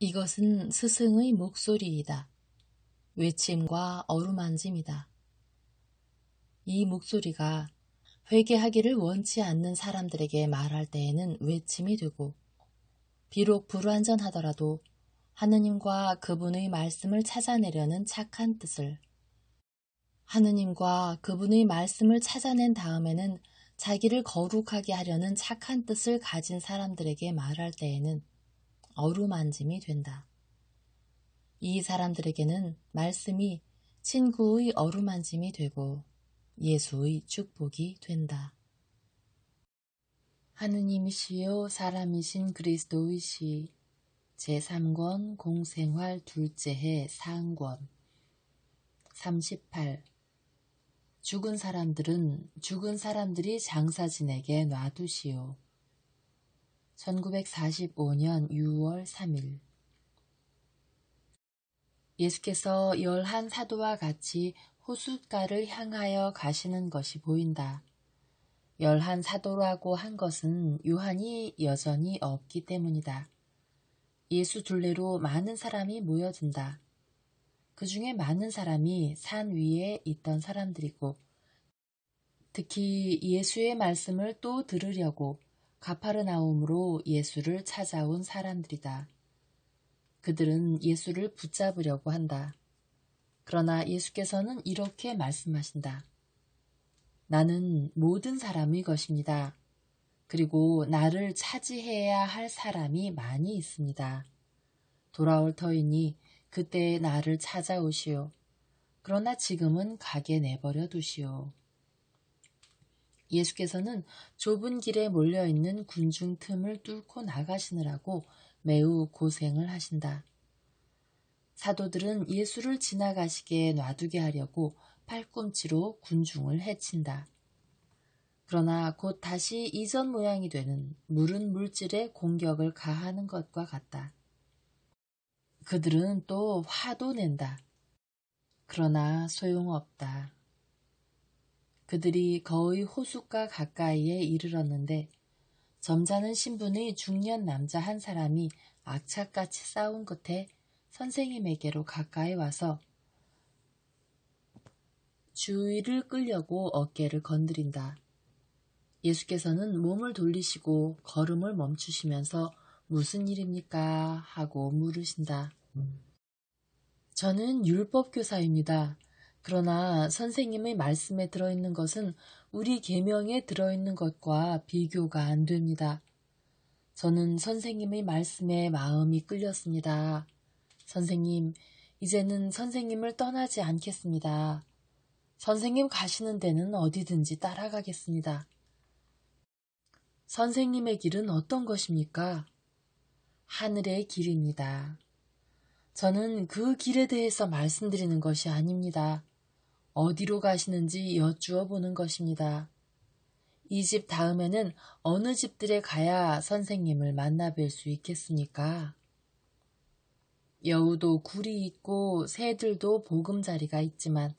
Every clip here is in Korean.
이것은 스승의 목소리이다. 외침과 어루만짐이다. 이 목소리가 회개하기를 원치 않는 사람들에게 말할 때에는 외침이 되고, 비록 불완전하더라도 하느님과 그분의 말씀을 찾아내려는 착한 뜻을, 하느님과 그분의 말씀을 찾아낸 다음에는 자기를 거룩하게 하려는 착한 뜻을 가진 사람들에게 말할 때에는 어루만짐이 된다. 이 사람들에게는 말씀이 친구의 어루만짐이 되고 예수의 축복이 된다. 하느님이시요 사람이신 그리스도이시 제3권 공생활 둘째 해 상권 38. 죽은 사람들은 죽은 사람들이 장사진에게 놔두시오. 1945년 6월 3일. 예수께서 11사도와 같이 호숫가를 향하여 가시는 것이 보인다. 11사도라고 한 것은 요한이 여전히 없기 때문이다. 예수 둘레로 많은 사람이 모여든다. 그 중에 많은 사람이 산 위에 있던 사람들이고, 특히 예수의 말씀을 또 들으려고 가파르나움으로 예수를 찾아온 사람들이다. 그들은 예수를 붙잡으려고 한다. 그러나 예수께서는 이렇게 말씀하신다. 나는 모든 사람의 것입니다. 그리고 나를 차지해야 할 사람이 많이 있습니다. 돌아올 터이니 그때 나를 찾아오시오. 그러나 지금은 가게 내버려 두시오. 예수께서는 좁은 길에 몰려있는 군중 틈을 뚫고 나가시느라고 매우 고생을 하신다. 사도들은 예수를 지나가시게 놔두게 하려고 팔꿈치로 군중을 해친다. 그러나 곧 다시 이전 모양이 되는 물은 물질에 공격을 가하는 것과 같다. 그들은 또 화도 낸다. 그러나 소용없다. 그들이 거의 호숫가 가까이에 이르렀는데 점잖은 신분의 중년 남자 한 사람이 악착같이 싸운 끝에 선생님에게로 가까이 와서 주의를 끌려고 어깨를 건드린다. 예수께서는 몸을 돌리시고 걸음을 멈추시면서 무슨 일입니까? 하고 물으신다. 저는 율법교사입니다. 그러나 선생님의 말씀에 들어있는 것은 우리 계명에 들어있는 것과 비교가 안 됩니다. 저는 선생님의 말씀에 마음이 끌렸습니다. 선생님, 이제는 선생님을 떠나지 않겠습니다. 선생님 가시는 데는 어디든지 따라가겠습니다. 선생님의 길은 어떤 것입니까? 하늘의 길입니다. 저는 그 길에 대해서 말씀드리는 것이 아닙니다. 어디로 가시는지 여쭈어 보는 것입니다. 이 집 다음에는 어느 집들에 가야 선생님을 만나 뵐 수 있겠습니까? 여우도 굴이 있고 새들도 보금자리가 있지만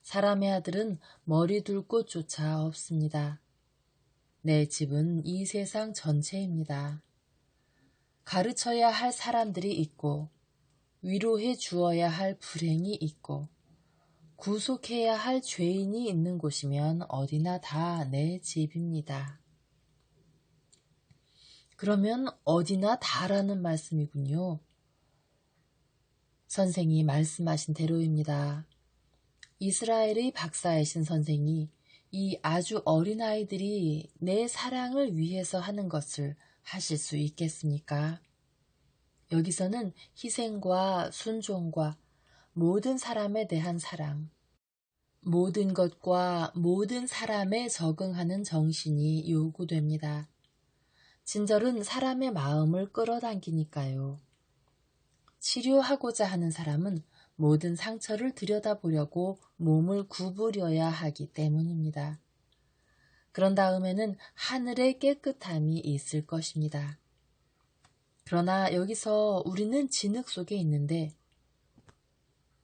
사람의 아들은 머리 둘 곳조차 없습니다. 내 집은 이 세상 전체입니다. 가르쳐야 할 사람들이 있고 위로해 주어야 할 불행이 있고 구속해야 할 죄인이 있는 곳이면 어디나 다 내 집입니다. 그러면 어디나 다라는 말씀이군요. 선생이 말씀하신 대로입니다. 이스라엘의 박사이신 선생이 이 아주 어린아이들이 내 사랑을 위해서 하는 것을 하실 수 있겠습니까? 여기서는 희생과 순종과 모든 사람에 대한 사랑, 모든 것과 모든 사람에 적응하는 정신이 요구됩니다. 친절은 사람의 마음을 끌어당기니까요. 치료하고자 하는 사람은 모든 상처를 들여다보려고 몸을 구부려야 하기 때문입니다. 그런 다음에는 하늘의 깨끗함이 있을 것입니다. 그러나 여기서 우리는 진흙 속에 있는데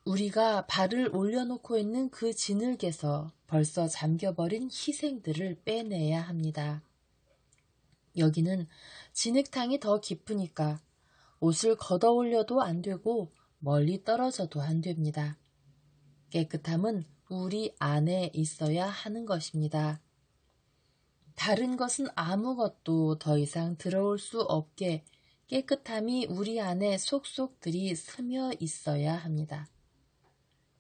우리가 발을 올려놓고 있는 그 진흙에서 벌써 잠겨버린 희생들을 빼내야 합니다. 여기는 진흙탕이 더 깊으니까 옷을 걷어 올려도 안 되고 멀리 떨어져도 안 됩니다. 깨끗함은 우리 안에 있어야 하는 것입니다. 다른 것은 아무것도 더 이상 들어올 수 없게 깨끗함이 우리 안에 속속들이 스며 있어야 합니다.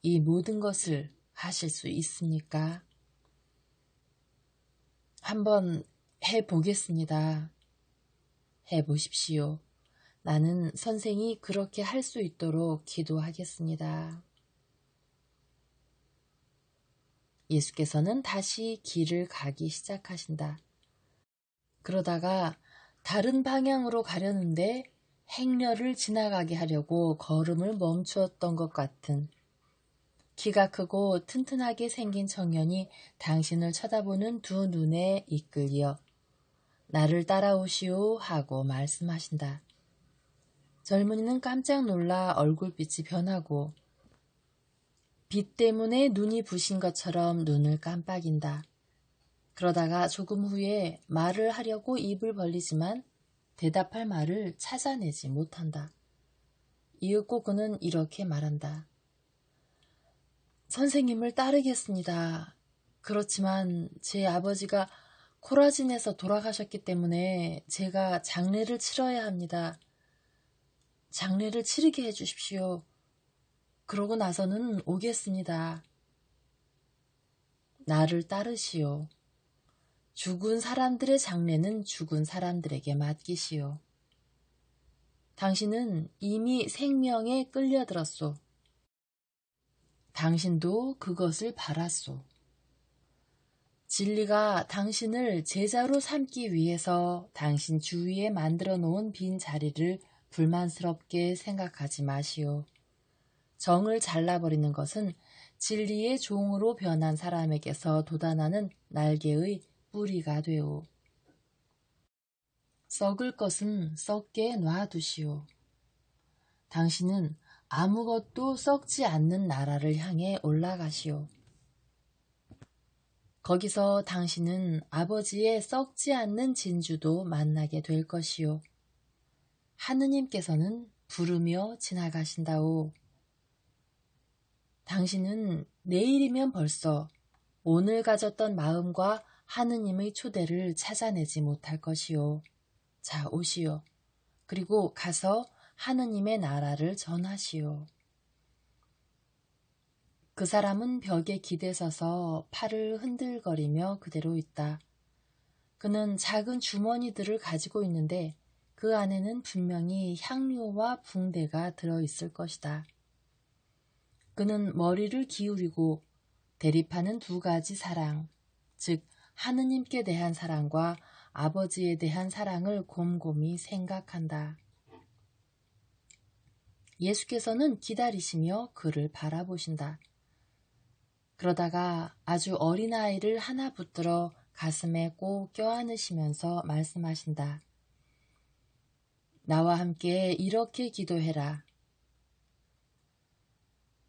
이 모든 것을 하실 수 있습니까? 한번 해보겠습니다. 해보십시오. 나는 선생이 그렇게 할 수 있도록 기도하겠습니다. 예수께서는 다시 길을 가기 시작하신다. 그러다가 다른 방향으로 가려는데 행렬을 지나가게 하려고 걸음을 멈추었던 것 같은 키가 크고 튼튼하게 생긴 청년이 당신을 쳐다보는 두 눈에 이끌려 나를 따라오시오 하고 말씀하신다. 젊은이는 깜짝 놀라 얼굴빛이 변하고 빛 때문에 눈이 부신 것처럼 눈을 깜빡인다. 그러다가 조금 후에 말을 하려고 입을 벌리지만 대답할 말을 찾아내지 못한다. 이윽고 그는 이렇게 말한다. 선생님을 따르겠습니다. 그렇지만 제 아버지가 코라진에서 돌아가셨기 때문에 제가 장례를 치러야 합니다. 장례를 치르게 해주십시오. 그러고 나서는 오겠습니다. 나를 따르시오. 죽은 사람들의 장례는 죽은 사람들에게 맡기시오. 당신은 이미 생명에 끌려들었소. 당신도 그것을 바랐소. 진리가 당신을 제자로 삼기 위해서 당신 주위에 만들어 놓은 빈 자리를 불만스럽게 생각하지 마시오. 정을 잘라버리는 것은 진리의 종으로 변한 사람에게서 돋아나는 날개의 뿌리가 되오. 썩을 것은 썩게 놔두시오. 당신은 아무것도 썩지 않는 나라를 향해 올라가시오. 거기서 당신은 아버지의 썩지 않는 진주도 만나게 될 것이오. 하느님께서는 부르며 지나가신다오. 당신은 내일이면 벌써 오늘 가졌던 마음과 하느님의 초대를 찾아내지 못할 것이오. 자, 오시오. 그리고 가서 하느님의 나라를 전하시오. 그 사람은 벽에 기대서서 팔을 흔들거리며 그대로 있다. 그는 작은 주머니들을 가지고 있는데 그 안에는 분명히 향료와 붕대가 들어있을 것이다. 그는 머리를 기울이고 대립하는 두 가지 사랑, 즉 하느님께 대한 사랑과 아버지에 대한 사랑을 곰곰이 생각한다. 예수께서는 기다리시며 그를 바라보신다. 그러다가 아주 어린아이를 하나 붙들어 가슴에 꼭 껴안으시면서 말씀하신다. 나와 함께 이렇게 기도해라.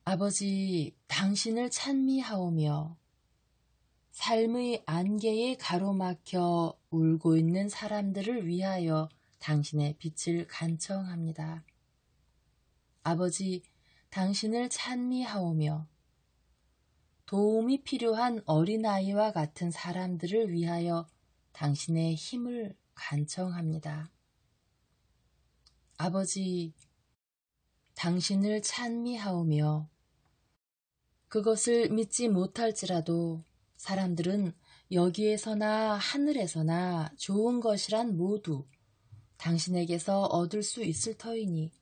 아버지, 당신을 찬미하오며 삶의 안개에 가로막혀 울고 있는 사람들을 위하여 당신의 빛을 간청합니다. 아버지, 당신을 찬미하오며 도움이 필요한 어린아이와 같은 사람들을 위하여 당신의 힘을 간청합니다. 아버지, 당신을 찬미하오며 그것을 믿지 못할지라도 사람들은 여기에서나 하늘에서나 좋은 것이란 모두 당신에게서 얻을 수 있을 터이니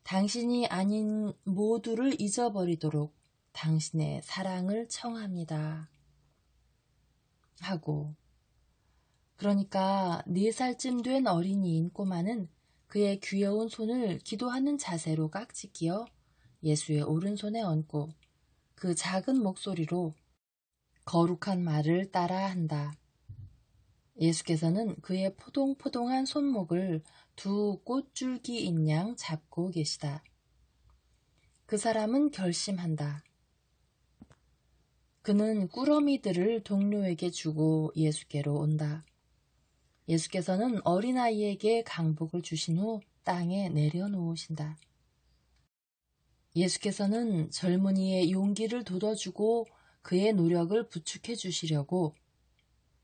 당신이 아닌 모두를 잊어버리도록 당신의 사랑을 청합니다. 하고 그러니까 4살쯤 된 어린이인 꼬마는 그의 귀여운 손을 기도하는 자세로 깍지 끼어 예수의 오른손에 얹고 그 작은 목소리로 거룩한 말을 따라한다. 예수께서는 그의 포동포동한 손목을 두 꽃줄기인 양 잡고 계시다. 그 사람은 결심한다. 그는 꾸러미들을 동료에게 주고 예수께로 온다. 예수께서는 어린아이에게 강복을 주신 후 땅에 내려놓으신다. 예수께서는 젊은이의 용기를 돋워주고 그의 노력을 부축해 주시려고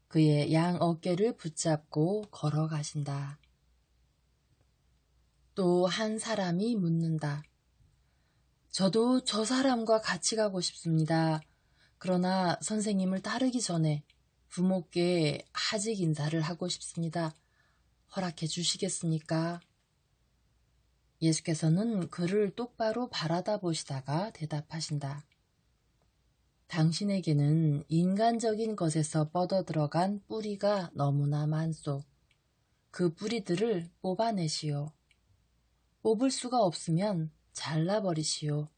그의 양 어깨를 붙잡고 걸어가신다. 또 한 사람이 묻는다. 저도 저 사람과 같이 가고 싶습니다. 그러나 선생님을 따르기 전에 부모께 하직 인사를 하고 싶습니다. 허락해 주시겠습니까? 예수께서는 그를 똑바로 바라다 보시다가 대답하신다. 당신에게는 인간적인 것에서 뻗어 들어간 뿌리가 너무나 많소. 그 뿌리들을 뽑아내시오. 뽑을 수가 없으면 잘라버리시오.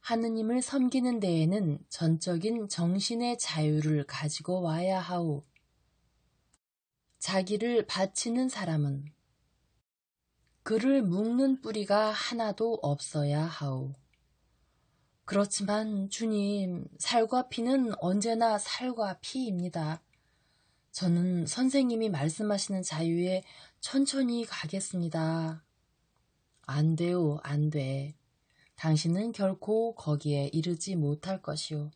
하느님을 섬기는 데에는 전적인 정신의 자유를 가지고 와야 하오. 자기를 바치는 사람은 그를 묶는 뿌리가 하나도 없어야 하오. 그렇지만 주님, 살과 피는 언제나 살과 피입니다. 저는 선생님이 말씀하시는 자유에 천천히 가겠습니다. 안 돼요, 안 돼. 당신은 결코 거기에 이르지 못할 것이오.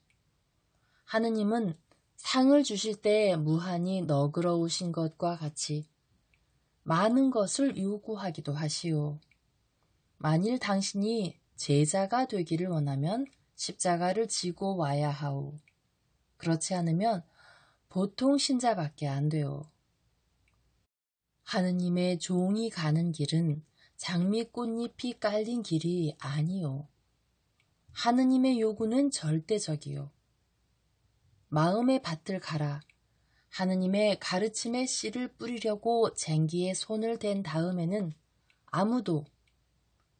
하느님은 상을 주실 때 무한히 너그러우신 것과 같이 많은 것을 요구하기도 하시오. 만일 당신이 제자가 되기를 원하면 십자가를 지고 와야 하오. 그렇지 않으면 보통 신자밖에 안 돼요. 하느님의 종이 가는 길은 장미꽃잎이 깔린 길이 아니요. 하느님의 요구는 절대적이요. 마음의 밭을 갈아 하느님의 가르침의 씨를 뿌리려고 쟁기에 손을 댄 다음에는 아무도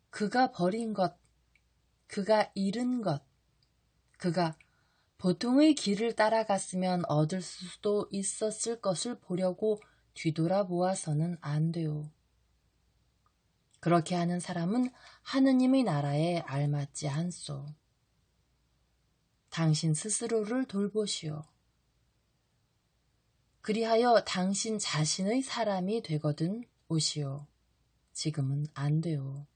그가 버린 것, 그가 잃은 것, 그가 보통의 길을 따라갔으면 얻을 수도 있었을 것을 보려고 뒤돌아보아서는 안 돼요. 그렇게 하는 사람은 하느님의 나라에 알맞지 않소. 당신 스스로를 돌보시오. 그리하여 당신 자신의 사람이 되거든 오시오. 지금은 안 돼요.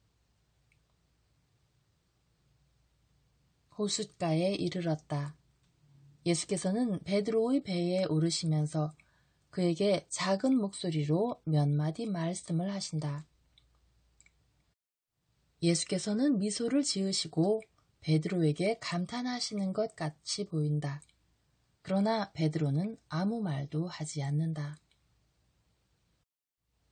호숫가에 이르렀다. 예수께서는 베드로의 배에 오르시면서 그에게 작은 목소리로 몇 마디 말씀을 하신다. 예수께서는 미소를 지으시고 베드로에게 감탄하시는 것 같이 보인다. 그러나 베드로는 아무 말도 하지 않는다.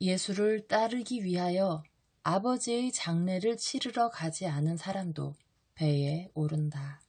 예수를 따르기 위하여 아버지의 장례를 치르러 가지 않은 사람도 배에 오른다.